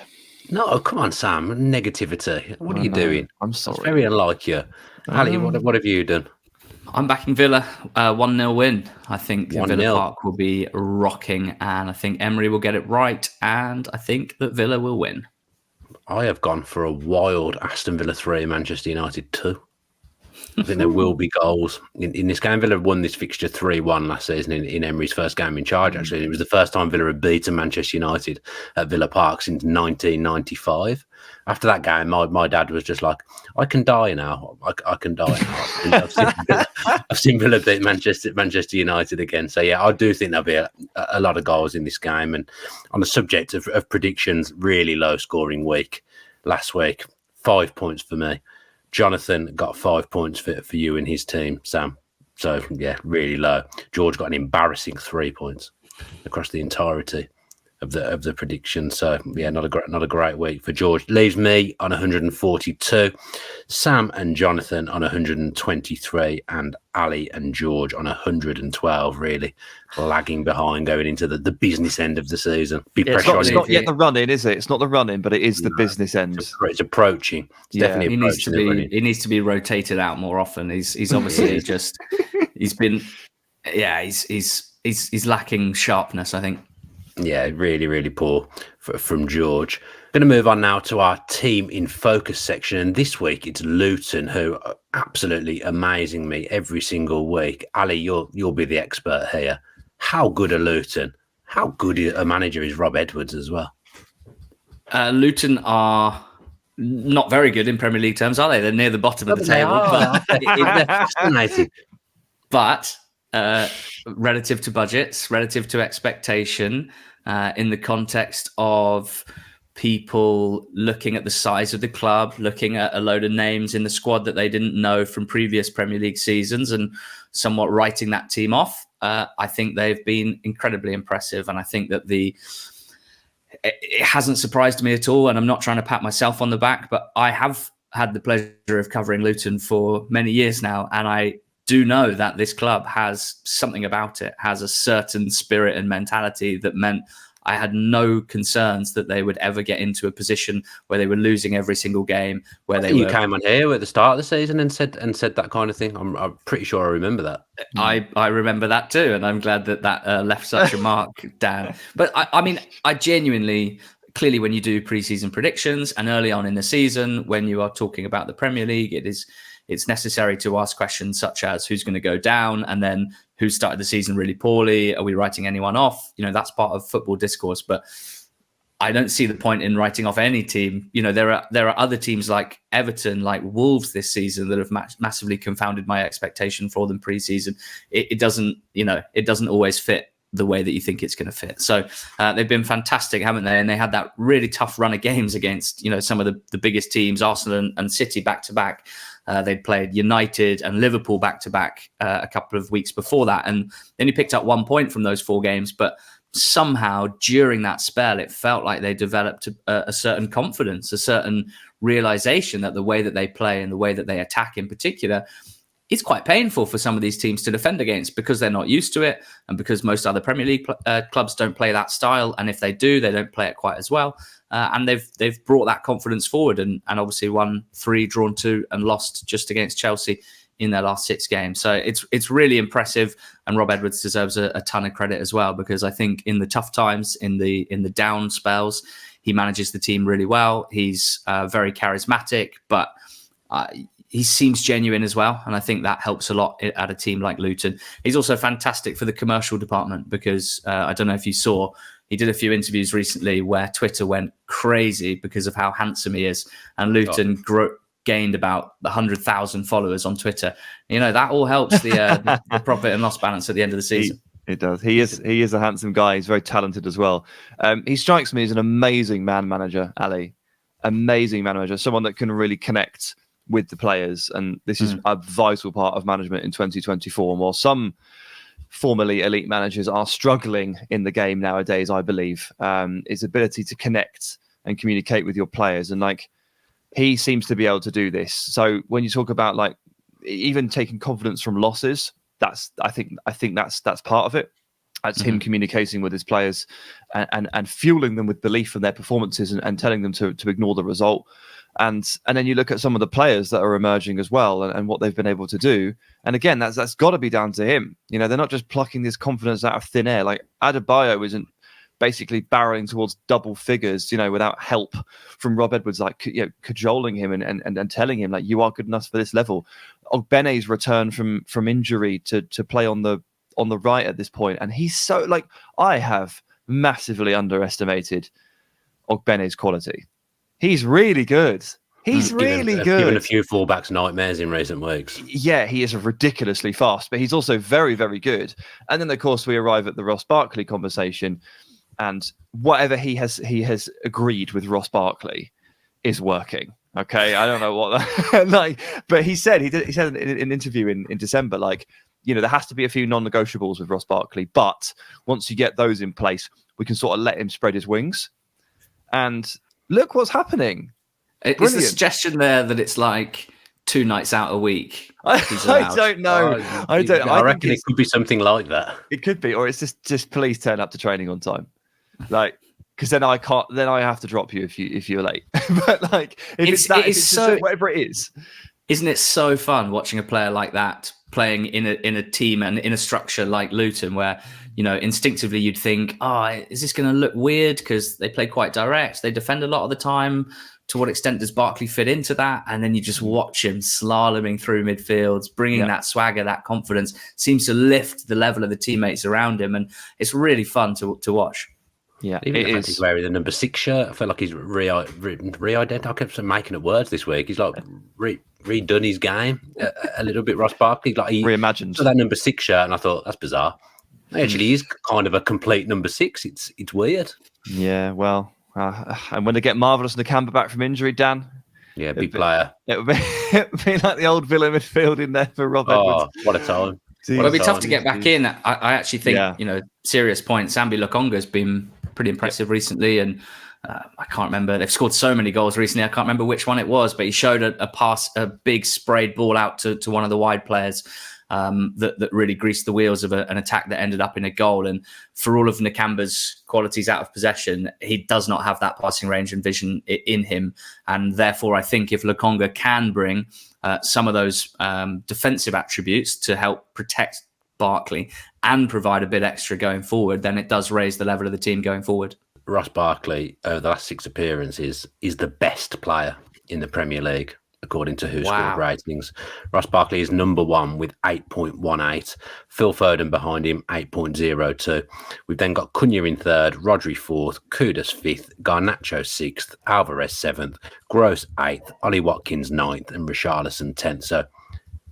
No, come on, Sam. Negativity. What are you doing? I'm sorry. It's very unlike you. Ali, what have you done? I'm backing Villa 1-0 win. I think 1-0. Villa Park will be rocking, and I think Emery will get it right, and I think that Villa will win. I have gone for a wild Aston Villa 3, Manchester United 2. I think there will be goals in this game. Villa won this fixture 3-1 last season in Emery's first game in charge, actually. It was the first time Villa had beaten Manchester United at Villa Park since 1995. After that game, my dad was just like, I can die now. I can die now. I've seen Villa beat Manchester United again. So, yeah, I do think there'll be a lot of goals in this game. And on the subject of predictions, really low-scoring week last week, 5 points for me. Jonathan got 5 points for you and his team, Sam. So, yeah, really low. George got an embarrassing 3 points across the entirety of the prediction. So, yeah, not a great week for George. Leaves me on 142, Sam and Jonathan on 123, and Ali and George on 112, really lagging behind going into the business end of the season. It's not yet the run-in, is it? It's not the run-in, but it is the business end. It's approaching. It's definitely approaching. He needs to be rotated out more often. He's obviously he's lacking sharpness, I think. Yeah, really, really poor from George. Going to move on now to our team in focus section. And this week it's Luton, who are absolutely amazing me every single week. Ali, you'll be the expert here. How good are Luton? How good a manager is Rob Edwards as well? Luton are not very good in Premier League terms, are they? They're near the bottom of the table. They're fascinating. But relative to budgets, relative to expectation, in the context of people looking at the size of the club, looking at a load of names in the squad that they didn't know from previous Premier League seasons and somewhat writing that team off, I think they've been incredibly impressive. And I think that it hasn't surprised me at all. And I'm not trying to pat myself on the back, but I have had the pleasure of covering Luton for many years now. And I do know that this club has something about it, has a certain spirit and mentality that meant I had no concerns that they would ever get into a position where they were losing every single game. You came on here at the start of the season and said that kind of thing. I'm pretty sure I remember that. I remember that too, and I'm glad that left such a mark, Dan. But I mean, I genuinely. Clearly, when you do preseason predictions and early on in the season, when you are talking about the Premier League, it's necessary to ask questions such as who's going to go down and then who started the season really poorly. Are we writing anyone off? That's part of football discourse, but I don't see the point in writing off any team. There are other teams like Everton, like Wolves this season that have massively confounded my expectation for them preseason. It doesn't always fit the way that you think it's going to fit. So they've been fantastic, haven't they? And they had that really tough run of games against, some of the biggest teams, Arsenal and City back to back. They'd played United and Liverpool back to back a couple of weeks before that. And then he picked up 1 point from those 4 games. But somehow during that spell, it felt like they developed a certain confidence, a certain realization that the way that they play and the way that they attack in particular, it's quite painful for some of these teams to defend against because they're not used to it and because most other Premier League clubs don't play that style. And if they do, they don't play it quite as well. And they've brought that confidence forward and obviously won 3, drawn 2 and lost just against Chelsea in their last 6 games. So it's really impressive. And Rob Edwards deserves a ton of credit as well, because I think in the tough times, in the down spells, he manages the team really well. He's very charismatic, but he seems genuine as well. And I think that helps a lot at a team like Luton. He's also fantastic for the commercial department because I don't know if you saw, he did a few interviews recently where Twitter went crazy because of how handsome he is. And Luton gained about 100,000 followers on Twitter. That all helps the profit and loss balance at the end of the season. It does. He is a handsome guy. He's very talented as well. He strikes me as an amazing man manager, Ali. Amazing man manager. Someone that can really connect with the players, and this is a vital part of management in 2024. And while some formerly elite managers are struggling in the game nowadays, I believe, his ability to connect and communicate with your players, and he seems to be able to do this. So when you talk about even taking confidence from losses, I think that's part of it. That's him communicating with his players and fueling them with belief in their performances and telling them to ignore the result. And then you look at some of the players that are emerging as well and what they've been able to do. And again, that's got to be down to him. You know, they're not just plucking this confidence out of thin air. Like Adebayo isn't basically barreling towards double figures, you know, without help from Rob Edwards, like, you know, cajoling him and telling him, like, you are good enough for this level. Ogbene's return from injury to play on the right at this point, and he's so, like, I have massively underestimated Ogbene's quality. He's really good. He's really good. Given a few fullbacks nightmares in recent weeks. Yeah, he is ridiculously fast, but he's also very, very good. And then, of course, we arrive at the Ross Barkley conversation, and whatever he has agreed with Ross Barkley is working. Okay, I don't know what that, like, but he said in an interview in December, like, you know, there has to be a few non-negotiables with Ross Barkley, but once you get those in place, we can sort of let him spread his wings. And look what's happening. Is the suggestion there that it's like 2 nights out a week? I don't know. I reckon it could be something like that. It could be, or it's just please turn up to training on time, like, because then I can't. Then I have to drop you if you're late. But like, if it's whatever it is, isn't it so fun watching a player like that playing in a team and in a structure like Luton, where, you know, instinctively you'd think, is this going to look weird because they play quite direct, they defend a lot of the time. To what extent does Barkley fit into that? And then you just watch him slaloming through midfields, bringing that swagger, that confidence, seems to lift the level of the teammates around him. And it's really fun to watch. Yeah, even the fact he's wearing the number 6 shirt, I feel like he's re-identified. I kept making up words this week. He's like redone his game a little bit. Ross Barkley, like, he reimagined. So that number 6 shirt, and I thought, that's bizarre. Actually, he's kind of a complete number 6. It's weird. Yeah, well. And when they get Marvellous Nakamba back from injury, Dan. Yeah, big player. It would be like the old Villa midfield in there for Rob Edwards. What a time. Well, it'll be tough to get back in. I actually think, you know, serious point. Sambi Lokonga's been pretty impressive recently. And I can't remember. They've scored so many goals recently. I can't remember which one it was, but he showed a pass, a big sprayed ball out to one of the wide players. That really greased the wheels of an attack that ended up in a goal. And for all of Nakamba's qualities out of possession, he does not have that passing range and vision in him. And therefore, I think if Lokonga can bring some of those defensive attributes to help protect Barkley and provide a bit extra going forward, then it does raise the level of the team going forward. Ross Barkley, over the last 6 appearances, is the best player in the Premier League, according to WhoScored ratings. Ross Barkley is number 1 with 8.18. Phil Foden behind him, 8.02. We've then got Cunha in 3rd, Rodri 4th, Kudus 5th, Garnacho 6th, Alvarez 7th, Gross 8th, Ollie Watkins 9th, and Richarlison 10th. So,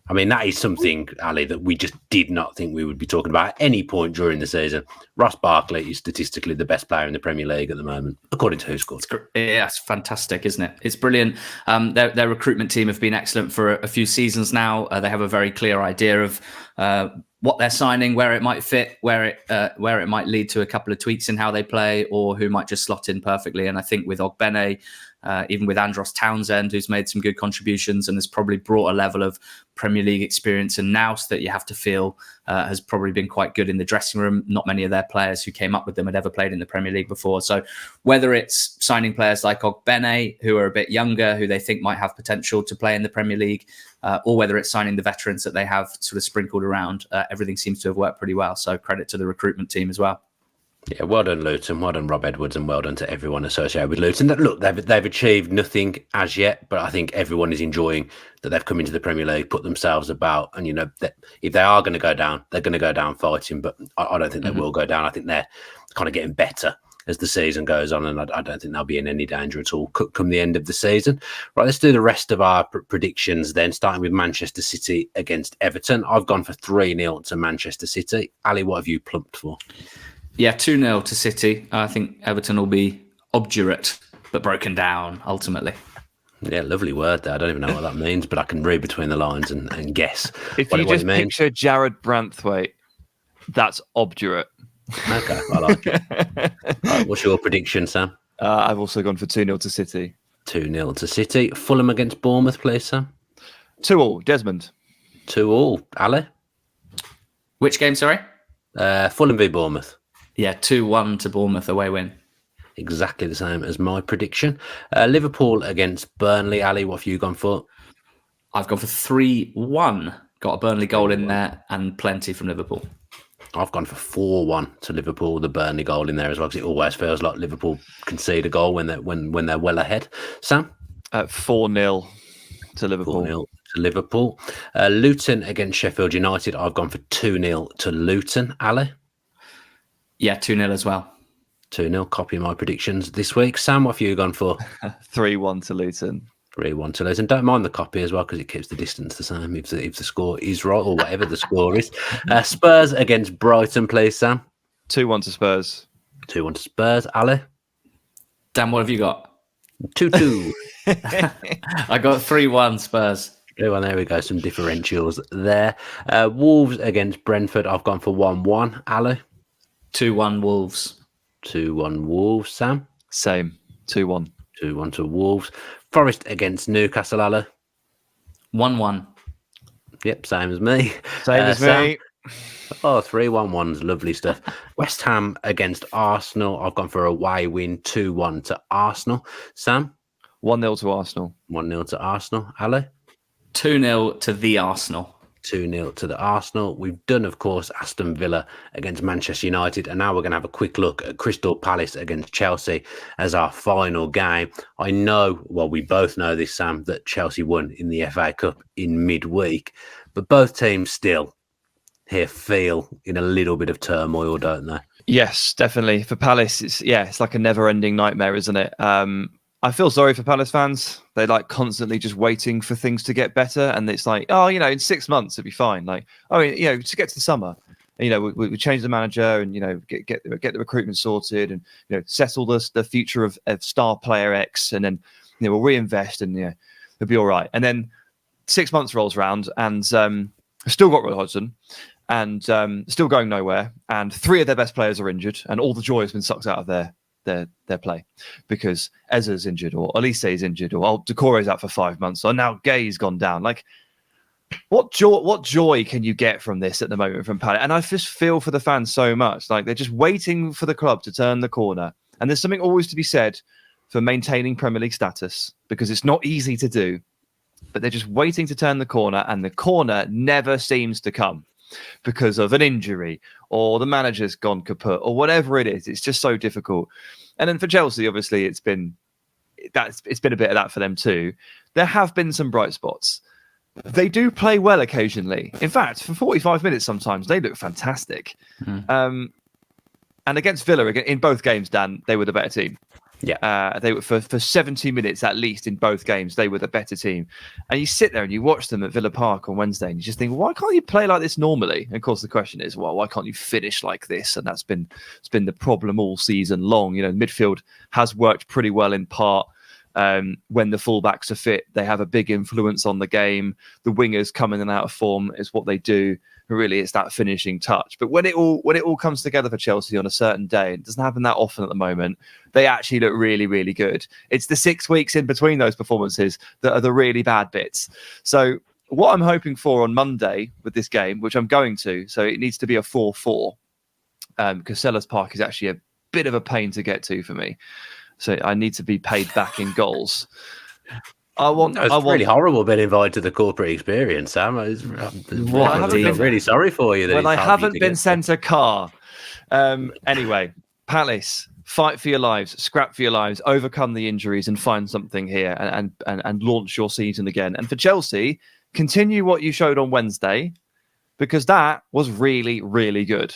I mean, that is something, Ali, that we just did not think we would be talking about at any point during the season. Ross Barkley is statistically the best player in the Premier League at the moment, according to WhoScored. Yeah, it's fantastic, isn't it? It's brilliant. Their recruitment team have been excellent for a few seasons now. They have a very clear idea of what they're signing, where it might fit, where it might lead to a couple of tweaks in how they play, or who might just slot in perfectly. And I think with Ogbene, even with Andros Townsend, who's made some good contributions and has probably brought a level of Premier League experience and nous that you have to feel has probably been quite good in the dressing room. Not many of their players who came up with them had ever played in the Premier League before. So whether it's signing players like Ogbene, who are a bit younger, who they think might have potential to play in the Premier League, or whether it's signing the veterans that they have sort of sprinkled around, everything seems to have worked pretty well. So credit to the recruitment team as well. Yeah, well done, Luton. Well done, Rob Edwards, and well done to everyone associated with Luton. Look, they've achieved nothing as yet, but I think everyone is enjoying that they've come into the Premier League, put themselves about, and, you know, that if they are going to go down, they're going to go down fighting. But I don't think they will go down. I think they're kind of getting better as the season goes on, and I don't think they'll be in any danger at all come the end of the season. Right, let's do the rest of our predictions then, starting with Manchester City against Everton. I've gone for 3-0 to Manchester City. Ali, what have you plumped for? Yeah, 2-0 to City. I think Everton will be obdurate, but broken down, ultimately. Yeah, lovely word there. I don't even know what that means, but I can read between the lines and guess if what you just picture Jared Branthwaite, that's obdurate. Okay, I like it. Right, what's your prediction, Sam? I've also gone for 2-0 to City. 2-0 to City. Fulham against Bournemouth, please, Sam. 2-2, Desmond. 2-2, Ali. Which game, sorry? Fulham v Bournemouth. Yeah, 2-1 to Bournemouth, away win. Exactly the same as my prediction. Liverpool against Burnley. Ali, what have you gone for? I've gone for 3-1. Got a Burnley goal in there and plenty from Liverpool. I've gone for 4-1 to Liverpool. The Burnley goal in there as well, because it always feels like Liverpool concede a goal when they're well ahead. Sam? 4-0 to Liverpool. 4-0 to Liverpool. Luton against Sheffield United. I've gone for 2-0 to Luton. Ali? Yeah, 2-0 as well. 2-0. Copy my predictions this week. Sam, what have you gone for? 3-1 to Luton. 3-1 to Luton. Don't mind the copy as well, because it keeps the distance the same if the score is right, or whatever the score is. Spurs against Brighton, please, Sam. 2-1 to Spurs. 2-1 to Spurs. Ali? Dan, what have you got? 2-2. I got 3-1 Spurs. 3-1, there we go. Some differentials there. Wolves against Brentford. I've gone for 1-1. Ali? 2-1 Wolves. 2-1 Wolves. Sam? Same. 2-1. 2-1 to Wolves. Forest against Newcastle. Ali? 1-1. Yep, same as me. Same as me. Oh, 3-1-1's lovely stuff. West Ham against Arsenal. I've gone for a away win, 2-1 to Arsenal. Sam? 1-0 to Arsenal. 1-0 to Arsenal. Ali? 2-0 to the Arsenal. 2-0 to the Arsenal. We've done, of course, Aston Villa against Manchester United, and now we're going to have a quick look at Crystal Palace against Chelsea as our final game. I know, well, we both know this, Sam, that Chelsea won in the FA Cup in midweek, but both teams still here feel in a little bit of turmoil, don't they? Yes, definitely. For Palace, it's like a never-ending nightmare, isn't it? I feel sorry for Palace fans. They're like constantly just waiting for things to get better, and it's like, oh, in 6 months it'll be fine. Like, to get to the summer, we change the manager, and get the recruitment sorted, and settle the future of star player X, and then we'll reinvest, and it'll be all right. And then 6 months rolls around, and still got Roy Hodgson, and still going nowhere, and 3 of their best players are injured, and all the joy has been sucked out of their play because Ezra's injured, or Elise is injured, or Decore's out for 5 months, or now Gay's gone down. Like, what joy can you get from this at the moment from Palace? And I just feel for the fans so much. Like, they're just waiting for the club to turn the corner. And there's something always to be said for maintaining Premier League status, because it's not easy to do, but they're just waiting to turn the corner, and the corner never seems to come because of an injury, or the manager's gone kaput, or whatever it is. It's just so difficult. And then for Chelsea, obviously, it's been a bit of that for them too. There have been some bright spots. They do play well occasionally. In fact, for 45 minutes sometimes, they look fantastic. And against Villa, in both games, Dan, they were the better team. Yeah, they were for 70 minutes at least in both games. They were the better team, and you sit there and you watch them at Villa Park on Wednesday, and you just think, why can't you play like this normally? And of course, the question is, well, why can't you finish like this? And it's been the problem all season long. Midfield has worked pretty well in part. When the fullbacks are fit, they have a big influence on the game. The wingers come in and out of form is what they do. Really, it's that finishing touch. But when it all comes together for Chelsea on a certain day, it doesn't happen that often at the moment, they actually look really, really good. It's the 6 weeks in between those performances that are the really bad bits. So what I'm hoping for on Monday with this game, which I'm going to, so it needs to be a 4-4, because Sellers Park is actually a bit of a pain to get to for me. So I need to be paid back in goals. It's really horrible being invited to the corporate experience, Sam. I'm really sorry for you. I haven't been sent a car. Anyway, Palace, fight for your lives, scrap for your lives, overcome the injuries, and find something here, and launch your season again. And for Chelsea, continue what you showed on Wednesday, because that was really, really good.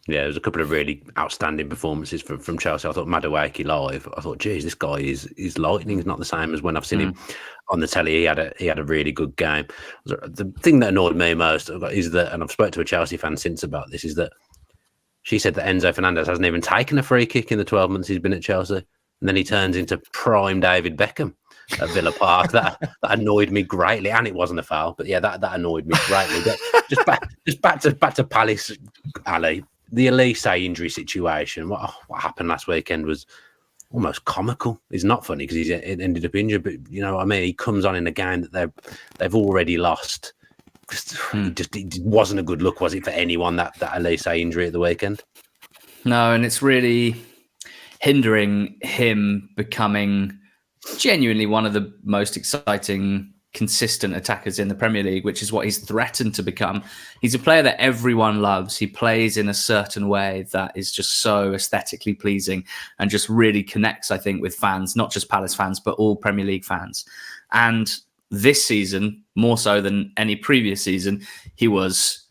Yeah, there was a couple of really outstanding performances from Chelsea. I thought Madueke live. I thought, geez, this guy is lightning. He's not the same as when I've seen him on the telly. He had a really good game. The thing that annoyed me most is that, and I've spoken to a Chelsea fan since about this, is that she said that Enzo Fernandez hasn't even taken a free kick in the 12 months he's been at Chelsea, and then he turns into prime David Beckham at Villa Park. That annoyed me greatly, and it wasn't a foul, but yeah, that annoyed me greatly. But just back to Palace, Ali. The Elise injury situation, what happened last weekend was almost comical. It's not funny because it ended up injured, but you know what I mean? He comes on in a game that they've already lost. It wasn't a good look, was it, for anyone, that Elise injury at the weekend? No, and it's hindering him becoming genuinely one of the most exciting, consistent attackers in the Premier League, which is what he's threatened to become. He's a player that everyone loves. He plays in a certain way that is just so aesthetically pleasing and just really connects, I think, with fans, not just Palace fans, but all Premier League fans. And this season, more so than any previous season, he was,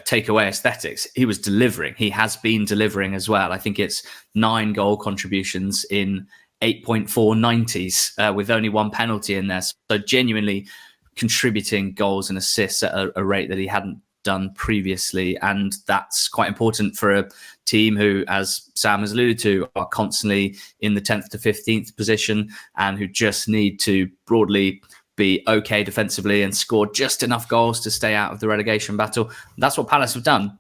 take away aesthetics. He was delivering. He has been delivering as well. I think it's 9 goal contributions in 8.4 90s with only 1 penalty in there. So genuinely contributing goals and assists at a rate that he hadn't done previously. And that's quite important for a team who, as Sam has alluded to, are constantly in the 10th to 15th position and who just need to broadly be okay defensively and score just enough goals to stay out of the relegation battle. That's what Palace have done.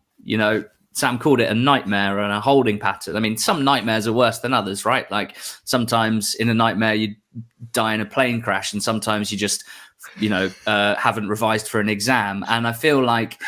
Sam called it a nightmare and a holding pattern. I mean, some nightmares are worse than others, right? Like sometimes in a nightmare, you die in a plane crash and sometimes you just, haven't revised for an exam. And I feel like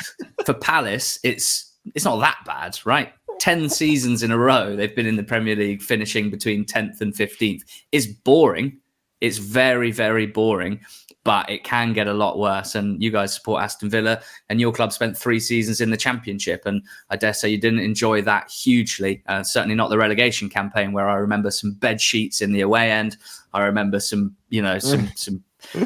for Palace, it's not that bad, right? 10 seasons in a row, they've been in the Premier League finishing between 10th and 15th. It's boring. It's very, very boring, but it can get a lot worse. And you guys support Aston Villa and your club spent 3 seasons in the Championship. And I dare say you didn't enjoy that hugely. Certainly not the relegation campaign where I remember some bed sheets in the away end. I remember some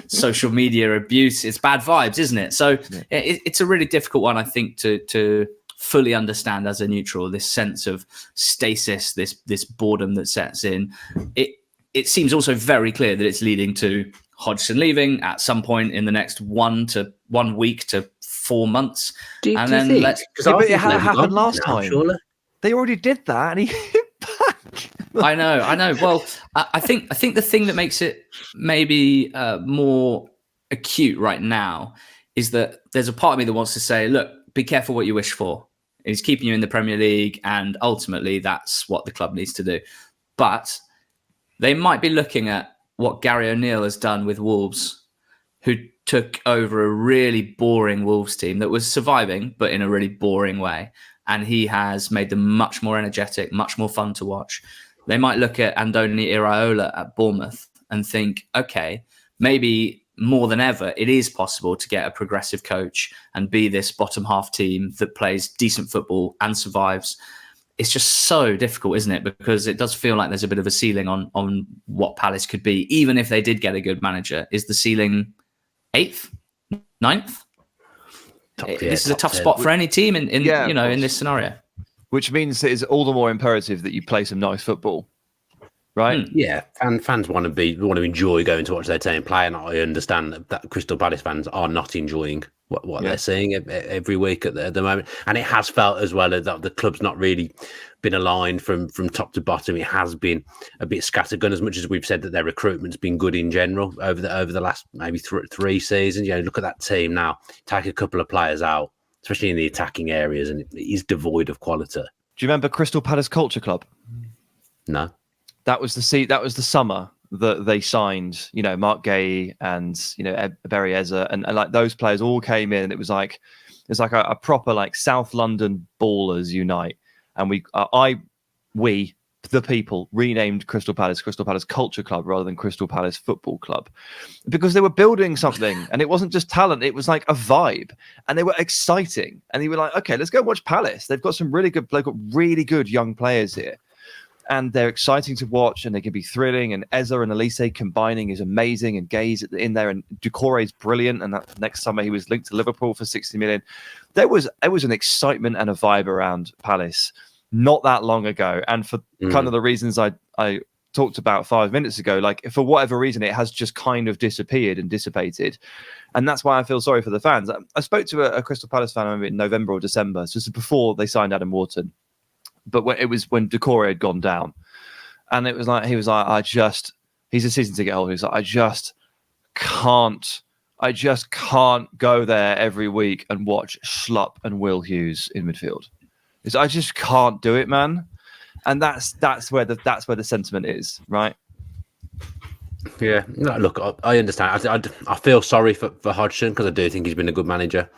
social media abuse. It's bad vibes, isn't it? So it's a really difficult one, I think, to fully understand as a neutral, this sense of stasis, this boredom that sets in. It seems also very clear that it's leading to Hodgson leaving at some point in the next 1 week to 4 months. But it happened last time. Surely. They already did that, and he hit back. I know. Well, I think the thing that makes it maybe more acute right now is that there's a part of me that wants to say, look, be careful what you wish for. He's keeping you in the Premier League, and ultimately that's what the club needs to do. But they might be looking at what Gary O'Neill has done with Wolves, who took over a really boring Wolves team that was surviving, but in a really boring way. And he has made them much more energetic, much more fun to watch. They might look at Andoni Iraola at Bournemouth and think, okay, maybe more than ever, it is possible to get a progressive coach and be this bottom half team that plays decent football and survives. It's just so difficult, isn't it? Because it does feel like there's a bit of a ceiling on what Palace could be, even if they did get a good manager. Is the ceiling 8th, 9th? This is a tough spot for any team in this scenario. Which means it is all the more imperative that you play some nice football, right? Yeah, fans want to enjoy going to watch their team play, and I understand that Crystal Palace fans are not enjoying what they're seeing every week at the moment. And it has felt as well that the club's not really been aligned from top to bottom. It has been a bit scattergun, as much as we've said that their recruitment's been good in general over the last maybe 3 seasons. Look at that team now. Take a couple of players out, especially in the attacking areas, and it is devoid of quality. Do you remember Crystal Palace Culture Club? No. That was the summer that they signed, Mark Gay and, Barry Eze and like those players all came in. And it was like a proper like South London ballers unite. And we, the people, renamed Crystal Palace Culture Club rather than Crystal Palace Football Club, because they were building something, and it wasn't just talent; it was like a vibe, and they were exciting. And you were like, okay, let's go watch Palace. They've got they've got really good young players here, and they're exciting to watch, and they can be thrilling. And Eze and Elise combining is amazing, and Gay's in there, and Doucouré is brilliant. And that next summer he was linked to Liverpool for 60 million. There was an excitement and a vibe around Palace not that long ago, and for kind of the reasons I talked about 5 minutes ago, like for whatever reason it has just kind of disappeared and dissipated, and that's why I feel sorry for the fans. I spoke to a Crystal Palace fan in November or December, so this is before they signed Adam Wharton, but when Doucouré had gone down, and he was like he's a season ticket holder. He's like, I just can't go there every week and watch Schlupp and Will Hughes in midfield. I just can't do it, man. And that's where the sentiment is, right? Yeah, look, I understand. I feel sorry for Hodgson, because I do think he's been a good manager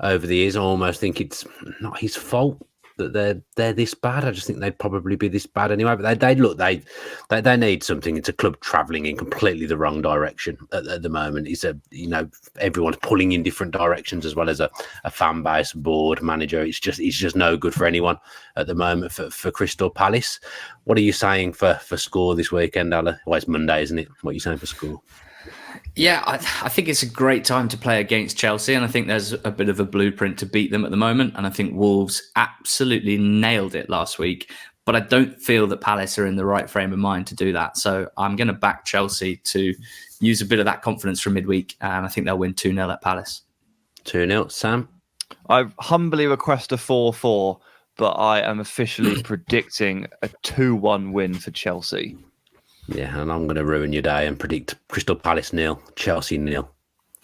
over the years. I almost think it's not his fault that they're this bad. I just think they'd probably be this bad anyway. But they need something. It's a club travelling in completely the wrong direction at the moment. Everyone's pulling in different directions, as well as a fan base, board, manager. It's just no good for anyone at the moment for Crystal Palace. What are you saying for score this weekend, Ale? Well, it's Monday, isn't it? What are you saying for score? Yeah, I think it's a great time to play against Chelsea, and I think there's a bit of a blueprint to beat them at the moment, and I think Wolves absolutely nailed it last week, but I don't feel that Palace are in the right frame of mind to do that, so I'm going to back Chelsea to use a bit of that confidence from midweek, and I think they'll win 2-0 at Palace. 2-0, Sam? I humbly request a 4-4, but I am officially predicting a 2-1 win for Chelsea. Yeah, and I'm going to ruin your day and predict Crystal Palace 0, Chelsea 0.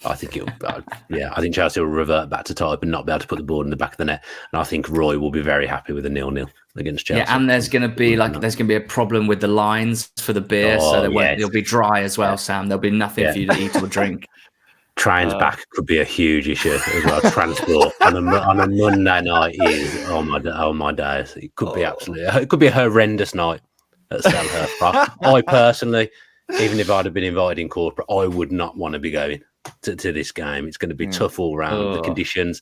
I think I think Chelsea will revert back to type and not be able to put the ball in the back of the net. And I think Roy will be very happy with a 0-0 against Chelsea. Yeah, and there's going to be a problem with the lines for the beer, so they'll be dry as well, Sam. There'll be nothing for you to eat or drink. Trains back could be a huge issue as well. Transport on a Monday night is my days. It could be it could be a horrendous night at Selhurst Park. I personally, even if I'd have been invited in corporate, I would not want to be going to this game. It's going to be tough all round. The conditions,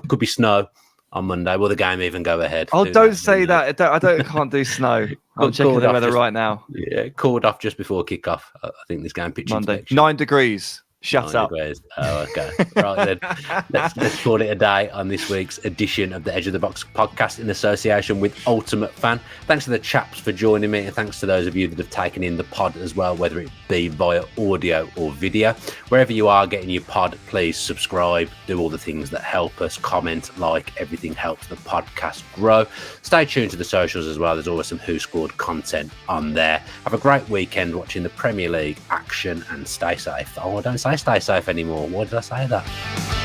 could be snow on Monday. Will the game even go ahead? Oh, don't say that. I can't do snow. I'm checking the weather right now. Yeah, called off just before kick-off. I think this game pitch Monday, inspection. 9 degrees. Shut up. Degrees. Oh, okay. Right then. Let's call it a day on this week's edition of the Edge of the Box podcast in association with UltimateFan. Thanks to the chaps for joining me, and thanks to those of you that have taken in the pod as well, whether it be via audio or video. Wherever you are getting your pod, please subscribe, do all the things that help us, comment, like, everything helps the podcast grow. Stay tuned to the socials as well. There's always some Who Scored content on there. Have a great weekend watching the Premier League action and stay safe. Oh, I don't say stay safe anymore. Why did I say that?